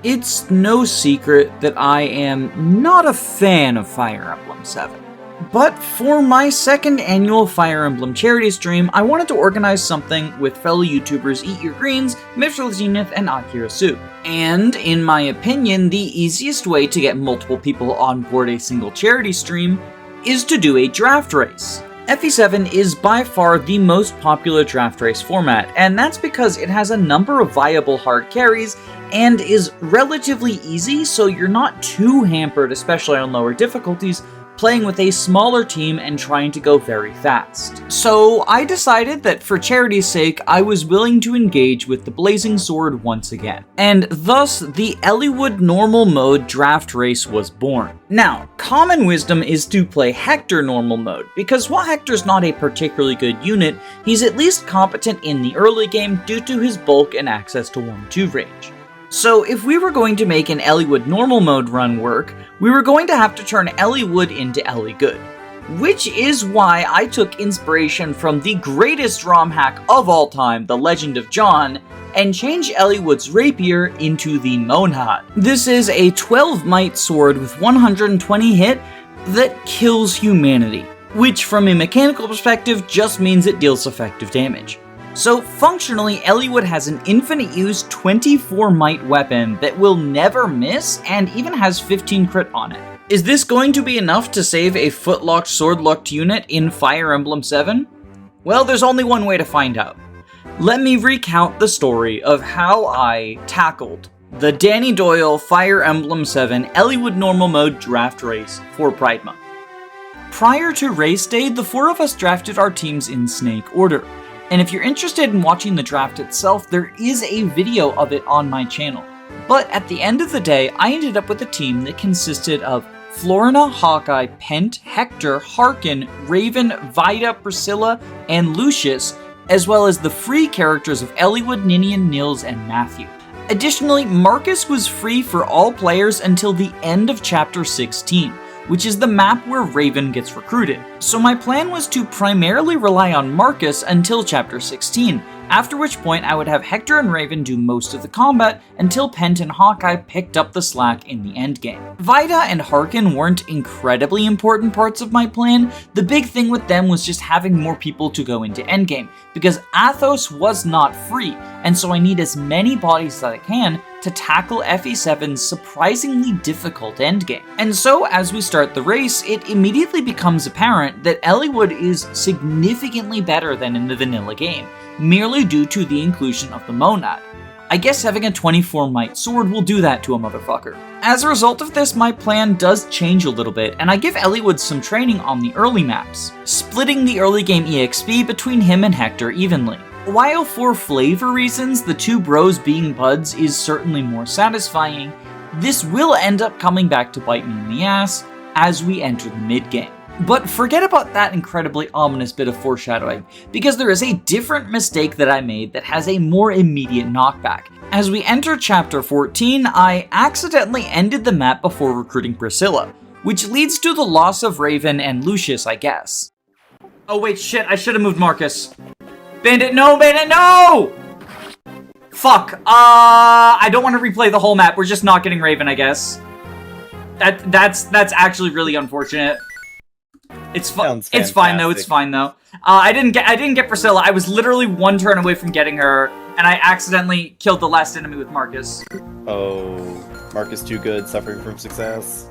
It's no secret that I am not a fan of Fire Emblem 7. But for my second annual Fire Emblem charity stream, I wanted to organize something with fellow YouTubers Eat Your Greens, Mitchell Zenith, and Akira Sou. And, in my opinion, the easiest way to get multiple people on board a single charity stream is to do a draft race. FE7 is by far the most popular draft race format, and that's because it has a number of viable hard carries and is relatively easy, so you're not too hampered, especially on lower difficulties, playing with a smaller team and trying to go very fast. So I decided that for charity's sake, I was willing to engage with the Blazing Sword once again. And thus, the Eliwood normal mode draft race was born. Now, common wisdom is to play Hector normal mode, because while Hector's not a particularly good unit, he's at least competent in the early game due to his bulk and access to 1-2 range. So if we were going to make an Eliwood normal mode run work, we were going to have to turn Eliwood into Good, which is why I took inspiration from the greatest ROM hack of all time, The Legend of John, and changed Eliwood's rapier into the Monad. This is a 12 might sword with 120 hit that kills humanity, which from a mechanical perspective just means it deals effective damage. So functionally, Eliwood has an infinite use 24 might weapon that will never miss and even has 15 crit on it. Is this going to be enough to save a footlocked sword-locked unit in Fire Emblem 7? Well, there's only one way to find out. Let me recount the story of how I tackled the Danny Doyle Fire Emblem 7 Eliwood normal mode draft race for Pride Month. Prior to race day, the four of us drafted our teams in snake order. And if you're interested in watching the draft itself, there is a video of it on my channel. But at the end of the day, I ended up with a team that consisted of Florina, Hawkeye, Pent, Hector, Harkin, Raven, Vida, Priscilla, and Lucius, as well as the free characters of Eliwood, Ninian, Nils, and Matthew. Additionally, Marcus was free for all players until the end of Chapter 16. Which is the map where Raven gets recruited. So my plan was to primarily rely on Marcus until Chapter 16, after which point I would have Hector and Raven do most of the combat until Pent and Hawkeye picked up the slack in the endgame. Vida and Harkin weren't incredibly important parts of my plan. The big thing with them was just having more people to go into endgame, because Athos was not free, and so I need as many bodies as I can to tackle FE7's surprisingly difficult endgame. And so, as we start the race, it immediately becomes apparent that Eliwood is significantly better than in the vanilla game, merely due to the inclusion of the Monad. I guess having a 24 might sword will do that to a motherfucker. As a result of this, my plan does change a little bit, and I give Eliwood some training on the early maps, splitting the early game EXP between him and Hector evenly. While for flavor reasons, the two bros being buds is certainly more satisfying, this will end up coming back to bite me in the ass as we enter the mid-game. But forget about that incredibly ominous bit of foreshadowing, because there is a different mistake that I made that has a more immediate knockback. As we enter Chapter 14, I accidentally ended the map before recruiting Priscilla, which leads to the loss of Raven and Lucius, I guess. Oh wait, shit, I should have moved Marcus. Bandit, no! Bandit, no! Fuck, I don't want to replay the whole map. We're just not getting Raven, I guess. That's actually really unfortunate. It's fine though, it's fine though. I didn't get Priscilla. I was literally one turn away from getting her, and I accidentally killed the last enemy with Marcus. Oh, Marcus too good, suffering from success.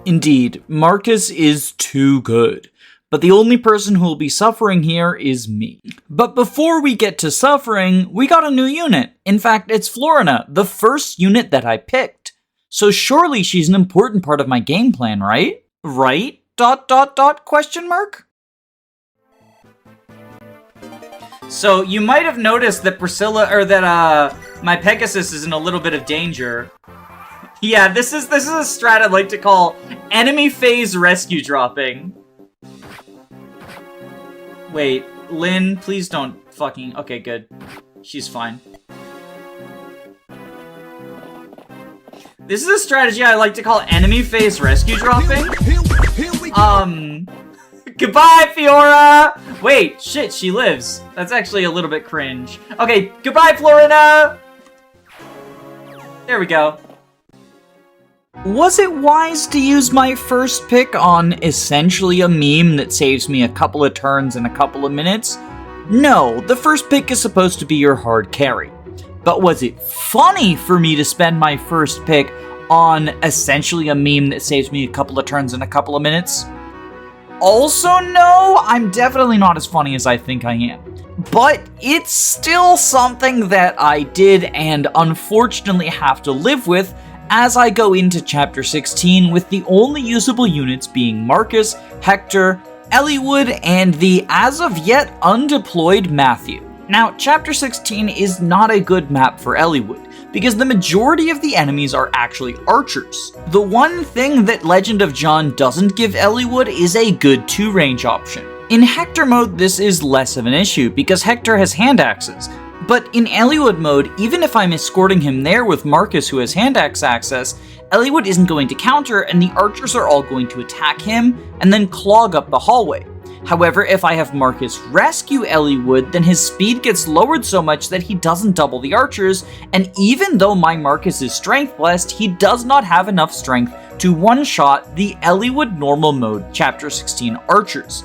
Indeed, Marcus is too good. But the only person who will be suffering here is me. But before we get to suffering, we got a new unit. In fact, it's Florina, the first unit that I picked. So surely she's an important part of my game plan, right? Right? ... question mark? So you might have noticed that my Pegasus is in a little bit of danger. Yeah, this is a strat I'd like to call enemy phase rescue dropping. Wait, Lynn, please don't fucking... Okay, good. She's fine. This is a strategy I like to call enemy phase rescue dropping. Goodbye, Fiora! Wait, shit, she lives. That's actually a little bit cringe. Okay, goodbye, Florina! There we go. Was it wise to use my first pick on essentially a meme that saves me a couple of turns and a couple of minutes? No, the first pick is supposed to be your hard carry. But was it funny for me to spend my first pick on essentially a meme that saves me a couple of turns and a couple of minutes? Also, no, I'm definitely not as funny as I think I am. But it's still something that I did and unfortunately have to live with as I go into Chapter 16 with the only usable units being Marcus, Hector, Eliwood, and the as of yet undeployed Matthew. Now, Chapter 16 is not a good map for Eliwood, because the majority of the enemies are actually archers. The one thing that Legend of John doesn't give Eliwood is a good 2-range option. In Hector mode, this is less of an issue, because Hector has hand axes. But in Eliwood mode, even if I'm escorting him there with Marcus who has hand axe access, Eliwood isn't going to counter and the archers are all going to attack him and then clog up the hallway. However, if I have Marcus rescue Eliwood, then his speed gets lowered so much that he doesn't double the archers, and even though my Marcus is strength blessed, he does not have enough strength to one-shot the Eliwood normal mode Chapter 16 archers.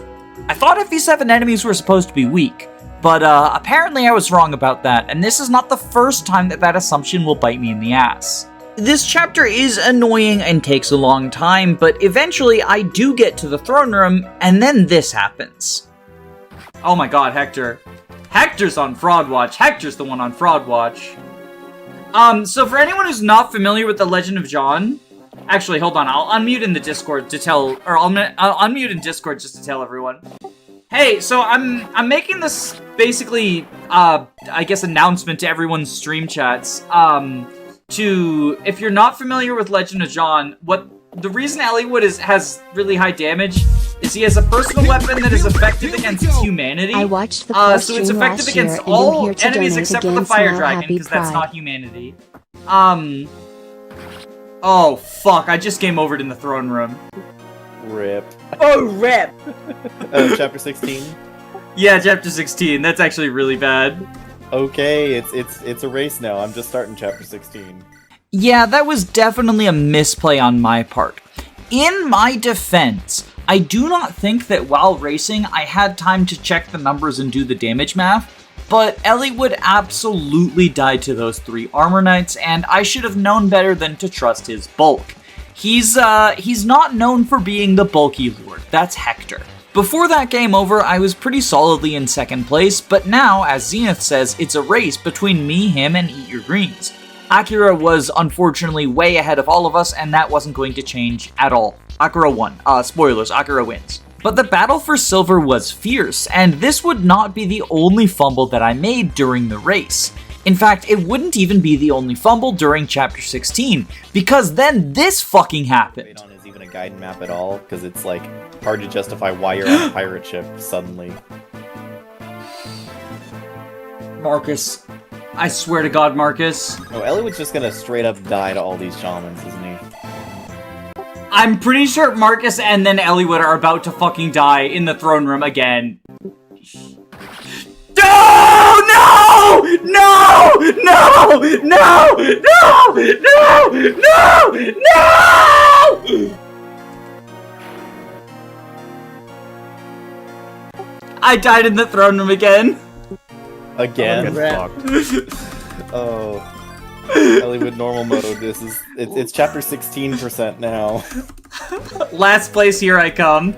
I thought FE7 enemies were supposed to be weak, but apparently I was wrong about that, and this is not the first time that assumption will bite me in the ass. This chapter is annoying and takes a long time, but eventually I do get to the throne room, and then this happens. Oh my god, Hector. Hector's on Fraud Watch. Hector's the one on Fraud Watch. So for anyone who's not familiar with the Legend of John, actually, hold on, I'll unmute in the Discord to tell, or I'll unmute in Discord just to tell everyone. Hey, so I'm making this basically, I guess announcement to everyone's stream chats, if you're not familiar with Legend of John, the reason Eliwood has really high damage is he has a personal weapon that is effective against humanity. I watched the so it's effective against all enemies except for the Fire Dragon, because that's not humanity. Oh fuck, I just game overed in the throne room. Rip. Oh, rip! Chapter 16? Yeah, Chapter 16. That's actually really bad. Okay, it's a race now. I'm just starting Chapter 16. Yeah, that was definitely a misplay on my part. In my defense, I do not think that while racing, I had time to check the numbers and do the damage math, but Eliwood absolutely died to those 3 armor knights, and I should have known better than to trust his bulk. He's not known for being the bulky lord, that's Hector. Before that game over, I was pretty solidly in second place, but now, as Zenith says, it's a race between me, him, and Eat Your Greens. Akira was unfortunately way ahead of all of us, and that wasn't going to change at all. Akira won. Spoilers, Akira wins. But the battle for silver was fierce, and this would not be the only fumble that I made during the race. In fact, it wouldn't even be the only fumble during Chapter 16, because then this fucking happened. Is even a guide map at all, because it's like hard to justify why you're on a pirate ship suddenly. Marcus. I swear to God, Marcus. Oh, Eliwood's just gonna straight up die to all these shamans, isn't he? I'm pretty sure Marcus and then Eliwood are about to fucking die in the throne room again. No! No! No! No! No! No! No! No! No! I died in the throne room again. Again? Oh. Eliwood normal mode. It's chapter 16% now. Last place, here I come.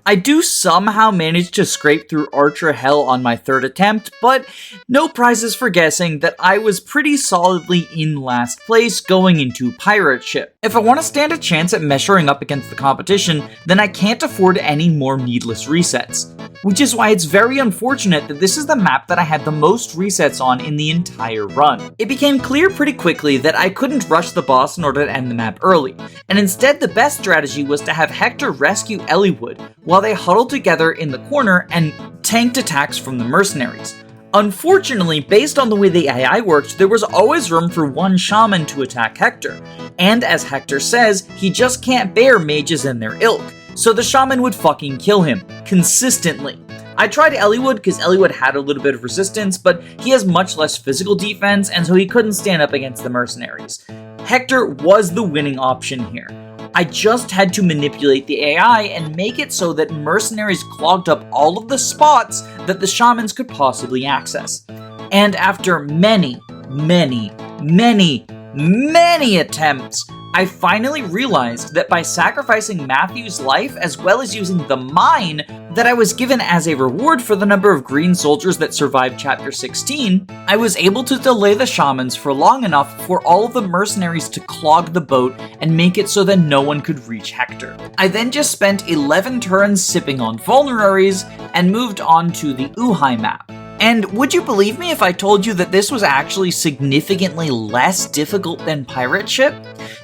I do somehow manage to scrape through Archer Hell on my third attempt, but no prizes for guessing that I was pretty solidly in last place going into Pirate Ship. If I want to stand a chance at measuring up against the competition, then I can't afford any more needless resets. Which is why it's very unfortunate that this is the map that I had the most resets on in the entire run. It became clear pretty quickly that I couldn't rush the boss in order to end the map early, and instead the best strategy was to have Hector rescue Eliwood while they huddled together in the corner and tanked attacks from the mercenaries. Unfortunately, based on the way the AI worked, there was always room for one shaman to attack Hector, and as Hector says, he just can't bear mages in their ilk, so the shaman would fucking kill him, consistently. I tried Eliwood because Eliwood had a little bit of resistance, but he has much less physical defense, and so he couldn't stand up against the mercenaries. Hector was the winning option here. I just had to manipulate the AI and make it so that mercenaries clogged up all of the spots that the shamans could possibly access. And after many attempts, I finally realized that by sacrificing Matthew's life as well as using the mine that I was given as a reward for the number of green soldiers that survived Chapter 16, I was able to delay the shamans for long enough for all of the mercenaries to clog the boat and make it so that no one could reach Hector. I then just spent 11 turns sipping on vulneraries and moved on to the Hoohoo map. And would you believe me if I told you that this was actually significantly less difficult than Pirate Ship?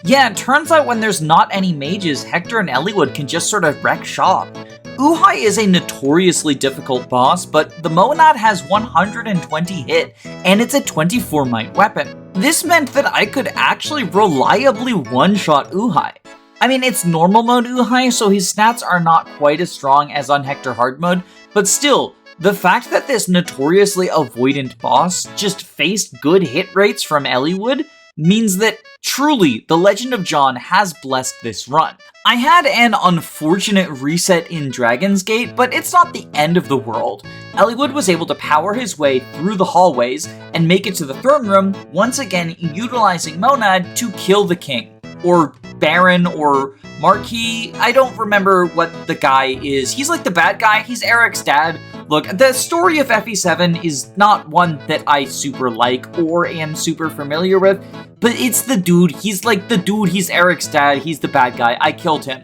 Yeah, it turns out when there's not any mages, Hector and Eliwood can just sort of wreck shop. Hoohoo is a notoriously difficult boss, but the Monad has 120 hit, and it's a 24 might weapon. This meant that I could actually reliably one-shot Hoohoo. I mean, it's normal mode Hoohoo, so his stats are not quite as strong as on Hector hard mode, but still, the fact that this notoriously avoidant boss just faced good hit rates from Eliwood means that truly the Legend of John has blessed this run. I had an unfortunate reset in Dragon's Gate, but it's not the end of the world. Eliwood was able to power his way through the hallways and make it to the throne room, once again utilizing Monad to kill the king. Or Baron, or Marquis. I don't remember what the guy is. He's like the bad guy. He's Eric's dad. Look, the story of FE7 is not one that I super like or am super familiar with, but it's the dude. He's like the dude. He's Eric's dad. He's the bad guy. I killed him.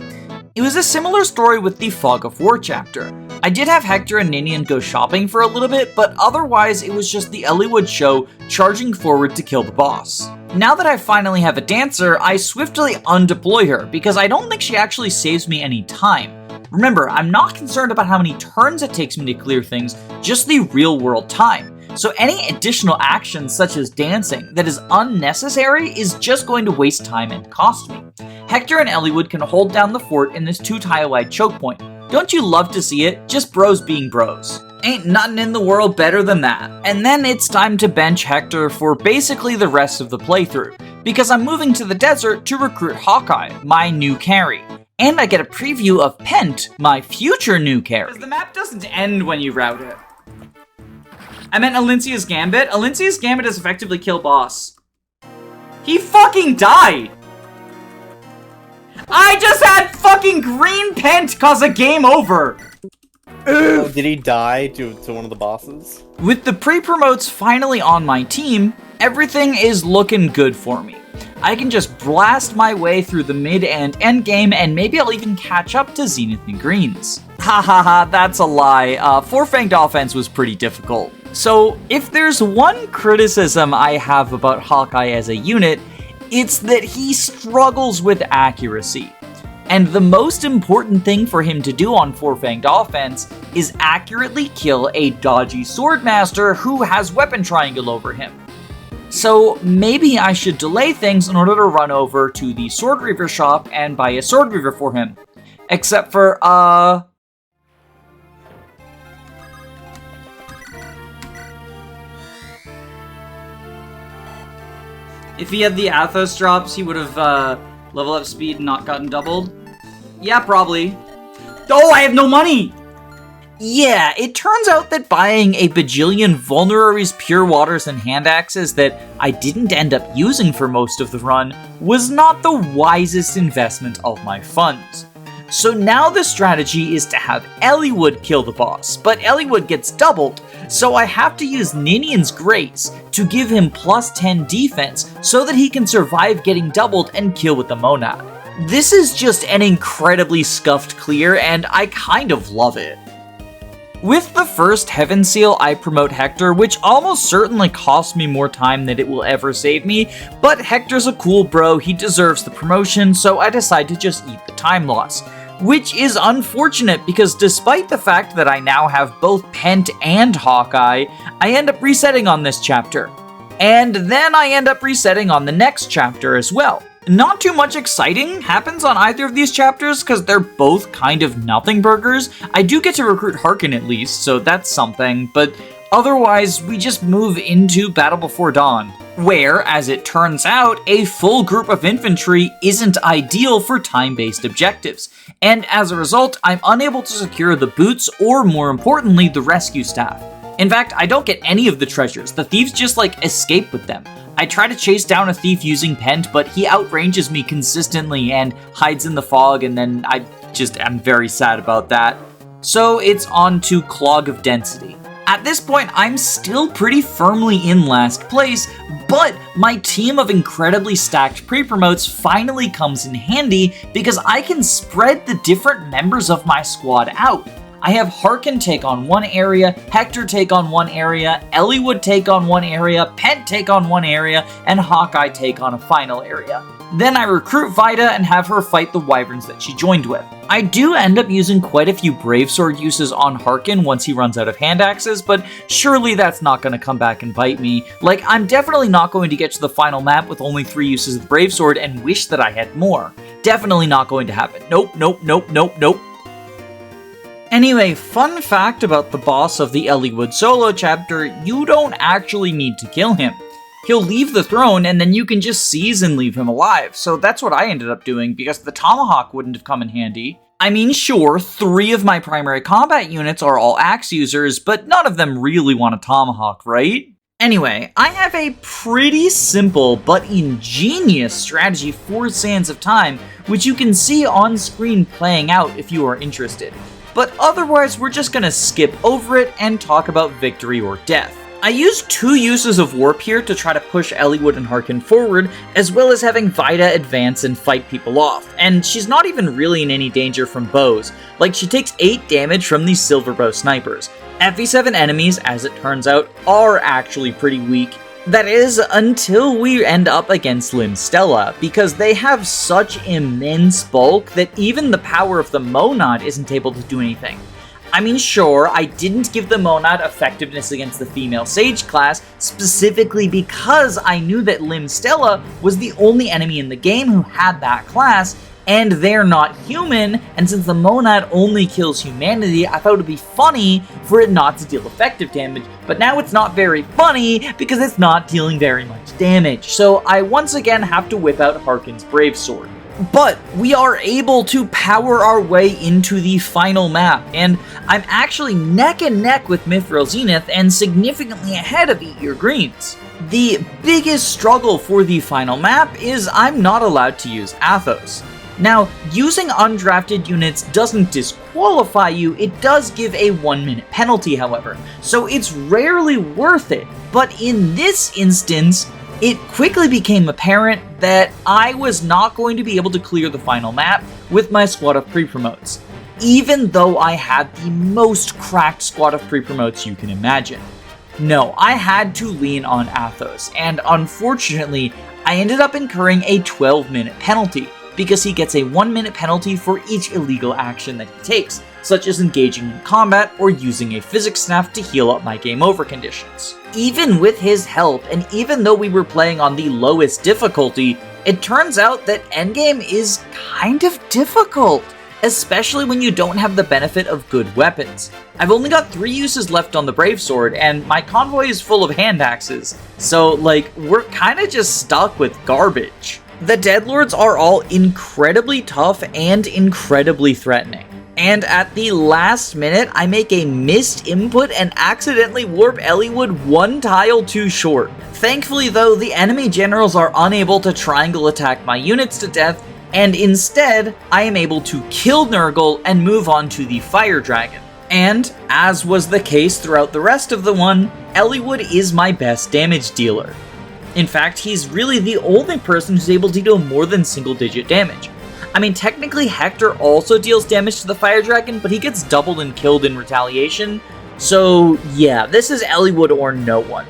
It was a similar story with the Fog of War chapter. I did have Hector and Ninian go shopping for a little bit, but otherwise it was just the Eliwood show charging forward to kill the boss. Now that I finally have a dancer, I swiftly undeploy her, because I don't think she actually saves me any time. Remember, I'm not concerned about how many turns it takes me to clear things, just the real world time. So any additional actions such as dancing that is unnecessary is just going to waste time and cost me. Hector and Eliwood can hold down the fort in this 2-tile-wide choke point. Don't you love to see it? Just bros being bros. Ain't nothing in the world better than that. And then it's time to bench Hector for basically the rest of the playthrough, because I'm moving to the desert to recruit Hawkeye, my new carry. And I get a preview of Pent, my future new carry. Because the map doesn't end when you route it. I meant Alincia's Gambit. Alincia's Gambit is effectively kill boss. He fucking died! I just had fucking green Pent cause a game over! Oh, did he die to one of the bosses? With the pre-promotes finally on my team, everything is looking good for me. I can just blast my way through the mid and end game, and maybe I'll even catch up to Zenith and Greens. Hahaha, that's a lie. Fanged Offense was pretty difficult. So if there's one criticism I have about Hawkeye as a unit, it's that he struggles with accuracy. And the most important thing for him to do on Fanged Offense is accurately kill a dodgy Swordmaster who has Weapon Triangle over him. So maybe I should delay things in order to run over to the Sword Reaver shop and buy a Sword Reaver for him. Except for, if he had the Athos drops, he would have, level up speed and not gotten doubled? Yeah, probably. Oh, I have no money! Yeah, it turns out that buying a bajillion Vulneraries, Pure Waters, and Hand Axes that I didn't end up using for most of the run was not the wisest investment of my funds. So now the strategy is to have Eliwood kill the boss, but Eliwood gets doubled, so I have to use Ninian's Grace to give him plus 10 defense so that he can survive getting doubled and kill with the Monad. This is just an incredibly scuffed clear, and I kind of love it. With the first Heaven Seal, I promote Hector, which almost certainly costs me more time than it will ever save me, but Hector's a cool bro, he deserves the promotion, so I decide to just eat the time loss. Which is unfortunate because despite the fact that I now have both Pent and Hawkeye, I end up resetting on this chapter. And then I end up resetting on the next chapter as well. Not too much exciting happens on either of these chapters because they're both kind of nothing burgers. I do get to recruit Harkin at least, so that's something, but otherwise we just move into Battle Before Dawn. where, as it turns out, a full group of infantry isn't ideal for time-based objectives, and as a result, I'm unable to secure the boots or, more importantly, the rescue staff. In fact, I don't get any of the treasures. The thieves just, escape with them. I try to chase down a thief using Pent, but he outranges me consistently and hides in the fog, and then I just am very sad about that. So it's on to Clog of Density. At this point, I'm still pretty firmly in last place, but my team of incredibly stacked pre-promotes finally comes in handy because I can spread the different members of my squad out. I have Harkin take on one area, Hector take on one area, Eliwood take on one area, Pent take on one area, and Hawkeye take on a final area. Then I recruit Vida and have her fight the wyverns that she joined with. I do end up using quite a few Brave Sword uses on Harkin once he runs out of hand axes, but surely that's not going to come back and bite me. I'm definitely not going to get to the final map with only 3 uses of the Brave Sword and wish that I had more. Definitely not going to happen. Nope, nope, nope, nope, nope. Anyway, fun fact about the boss of the Eliwood solo chapter, you don't actually need to kill him. He'll leave the throne and then you can just seize and leave him alive, so that's what I ended up doing because the tomahawk wouldn't have come in handy. I mean, sure, 3 of my primary combat units are all axe users, but none of them really want a tomahawk, right? Anyway, I have a pretty simple but ingenious strategy for Sands of Time, which you can see on screen playing out if you are interested. But otherwise, we're just gonna skip over it and talk about victory or death. I used 2 uses of Warp here to try to push Eliwood and Harkin forward, as well as having Vida advance and fight people off, and she's not even really in any danger from bows. She takes 8 damage from these silver bow snipers. FE7 enemies, as it turns out, are actually pretty weak. That is, until we end up against Limstella, because they have such immense bulk that even the power of the Monad isn't able to do anything. I mean, sure, I didn't give the Monad effectiveness against the female Sage class, specifically because I knew that Limstella was the only enemy in the game who had that class, and they're not human, and since the Monad only kills humanity, I thought it would be funny for it not to deal effective damage, but now it's not very funny because it's not dealing very much damage, so I once again have to whip out Harkin's Brave Sword. But we are able to power our way into the final map, and I'm actually neck and neck with Mithril Zenith and significantly ahead of Eat Your Greens. The biggest struggle for the final map is I'm not allowed to use Athos. Now, using undrafted units doesn't disqualify you, it does give a 1-minute penalty, however, so it's rarely worth it. But in this instance, it quickly became apparent that I was not going to be able to clear the final map with my squad of pre-promotes, even though I had the most cracked squad of pre-promotes you can imagine. No, I had to lean on Athos, and unfortunately, I ended up incurring a 12-minute penalty, because he gets a 1-minute penalty for each illegal action that he takes, such as engaging in combat or using a physics staff to heal up my game over conditions. Even with his help, and even though we were playing on the lowest difficulty, it turns out that endgame is kind of difficult, especially when you don't have the benefit of good weapons. I've only got 3 uses left on the Brave Sword, and my convoy is full of hand axes, so we're kinda just stuck with garbage. The Deadlords are all incredibly tough and incredibly threatening. And at the last minute, I make a missed input and accidentally warp Eliwood 1 tile too short. Thankfully though, the enemy generals are unable to triangle attack my units to death, and instead, I am able to kill Nurgle and move on to the Fire Dragon. And, as was the case throughout the rest of the one, Eliwood is my best damage dealer. In fact, he's really the only person who's able to deal more than single-digit damage. I mean, technically Hector also deals damage to the Fire Dragon, but he gets doubled and killed in retaliation. So yeah, this is Eliwood or no one.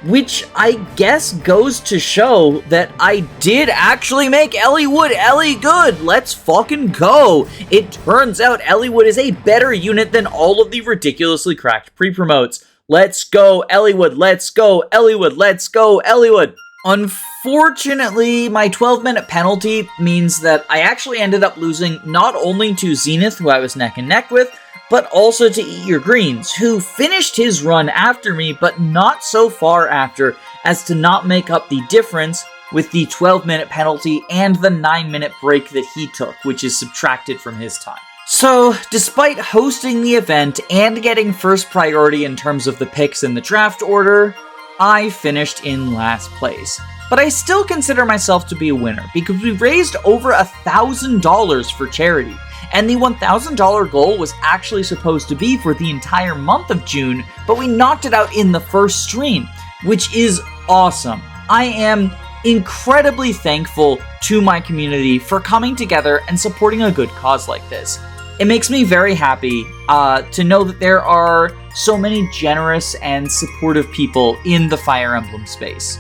Which I guess goes to show that I did actually make Eliwood Ellie good. Let's fucking go. It turns out Eliwood is a better unit than all of the ridiculously cracked pre-promotes. Let's go, Eliwood, let's go, Eliwood, let's go, Eliwood. Unfortunately, my 12-minute penalty means that I actually ended up losing not only to Zenith, who I was neck and neck with, but also to Eat Your Greens, who finished his run after me, but not so far after, as to not make up the difference with the 12-minute penalty and the 9-minute break that he took, which is subtracted from his time. So, despite hosting the event and getting first priority in terms of the picks in the draft order, I finished in last place. But I still consider myself to be a winner, because we raised over $1,000 for charity, and the $1,000 goal was actually supposed to be for the entire month of June, but we knocked it out in the first stream, which is awesome. I am incredibly thankful to my community for coming together and supporting a good cause like this. It makes me very happy to know that there are so many generous and supportive people in the Fire Emblem space.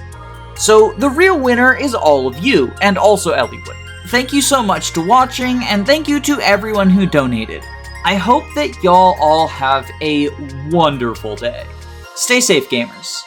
So the real winner is all of you, and also Eliwood. Thank you so much to watching, and thank you to everyone who donated. I hope that y'all all have a wonderful day. Stay safe, gamers.